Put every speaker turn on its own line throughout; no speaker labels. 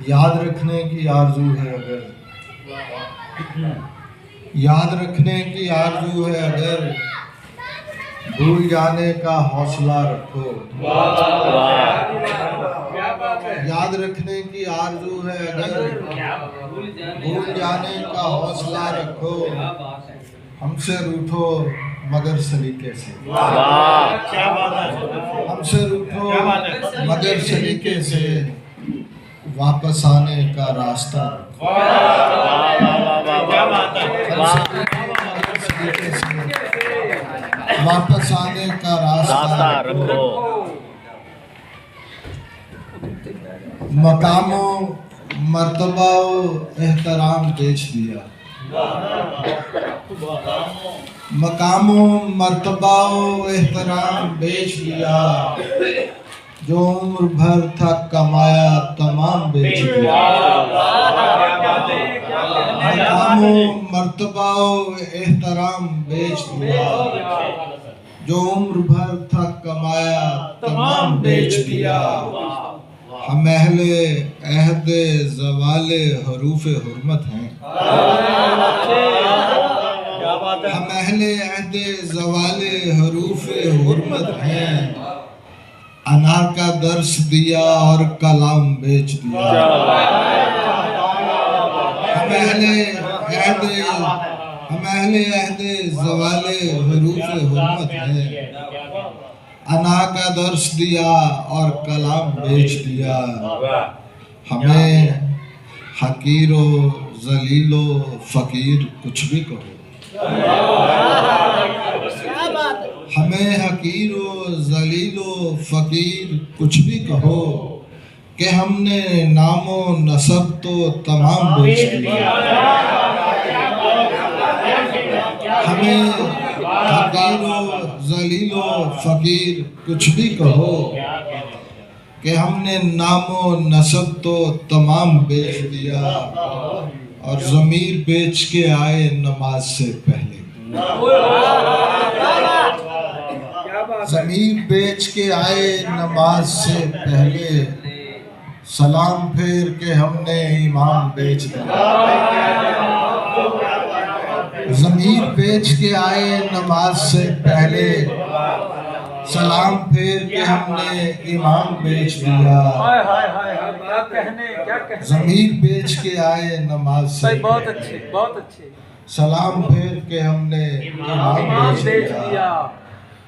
याद रखने की आरज़ू है अगर, याद रखने की आरज़ू है अगर, भूल जाने का हौसला रखो। याद रखने की आरज़ू है अगर, भूल जाने का हौसला रखो। हमसे रूठो मगर सलीके से, हमसे रूठो मगर सलीके से, वापस आने का रास्ता रखो। वापस आने का रास्ता रखो। मकामों मर्तबा एहतराम बेच दिया, मकामों मर्तबा एहतराम बेच दिया। जो उम्र भर था कमाया तमाम बेच दिया। मकामों मर्तबा एहतराम बेच दिया। जो उम्र भर था कमाया तमाम बेच दिया। हम अहले अहदे ज़वाले हरूफ़े हुर्मत हैं, हम अहले अहदे ज़वाले हरूफ़े हुर्मत हैं। अनार का दर्स दिया और कलाम बेच दिया। हम अहले अहदे ज़वाले हरूफ़े हुर्मत हैं। अना का दर्स दिया और कलाम बेच दिया। हमें हकीरो जलीलो फ़कीर कुछ भी कहो, हमें हकीरो जलीलो फ़कीर कुछ भी कहो, कि हमने नामो नसब तो तमाम बेच दिया। हमें हकीरो जलीलो फ़कीर कुछ भी कहो, कि हमने नामो नसब तो तमाम बेच दिया। और ज़मीर बेच के आए नमाज से पहले, ज़मीर बेच के आए नमाज से पहले। सलाम फेर के हमने ईमान बेच दिया। ज़मीर बेच के आए नमाज से पहले। सलाम फेर के हमने ईमान बेच दिया। ज़मीर बेच के आए नमाज से,
बहुत अच्छे, बहुत अच्छे।
सलाम फेर के हमने ईमान बेच दिया।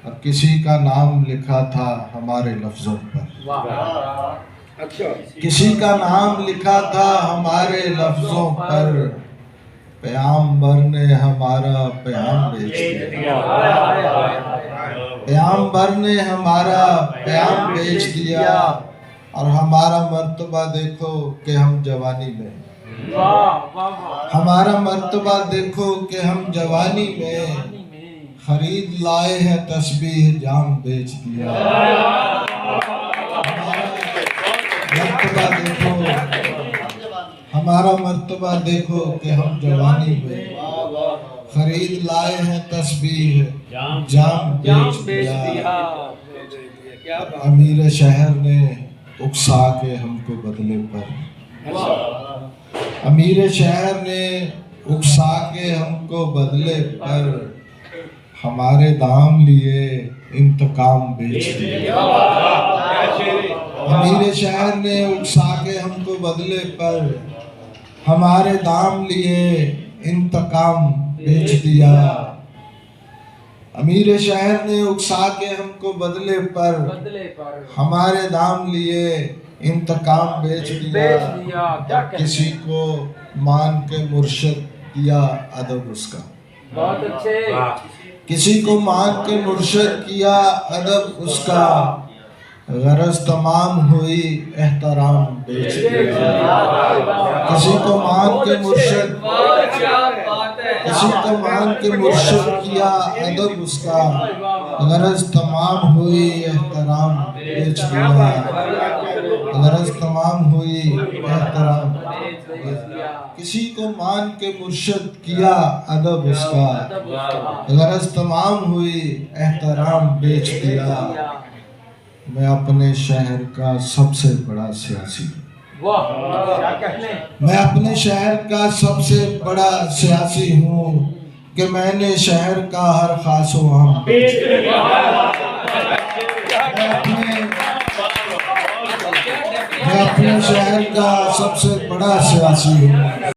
और किसी का नाम लिखा था हमारे लफ्ज़ों पर, किसी का नाम लिखा था हमारे लफ्ज़ों पर। पैगंबर ने हमारा पैगाम बेच दिया। पैगंबर ने हमारा पैगाम बेच दिया। और हमारा मर्तबा देखो कि हम जवानी में, हमारा मर्तबा देखो कि हम जवानी में। खरीद लाए हैं तस्बीह जाम बेच दिया। मर्तबा देखो, हमारा मर्तबा देखो कि हम जवानी में। खरीद लाए हैं तस्बीह जाम बेच दिया। अमीर शहर ने उकसा के हमको बदले पर, अमीर शहर ने उकसा के हमको बदले पर। हमारे दाम लिए इंतकाम बेच दिया। अमीर शहर ने उकसा के हमको बदले पर। हमारे दाम लिए इंतकाम बेच दिया। अमीर शहर ने उकसा के हमको बदले पर। हमारे दाम लिए इंतकाम बेच दिया। किसी को मान के मुर्शिद किया अदब उसका,
बहुत अच्छे।
किसी को मान के मुर्शिद किया अदब उसका। गरज तमाम हुई एहतराम बेच दिया। किसी को मान के मुर्शिद, किसी को मान के मुर्शिद किया अदब उसका। गरज तमाम हुई एहतराम बेच दिया। गरज तमाम हुई एहतराम। किसी को मान के मुर्शिद किया अदब उसका। गरज तमाम हुई एहतराम बेच दिया। मैं अपने शहर का सबसे बड़ा सियासी हूँ।
वाह क्या कहने।
मैं अपने शहर का सबसे बड़ा सियासी हूँ कि मैंने शहर का हर खासो हम। मैं अपने शहर का सबसे बड़ा सियासी हूँ।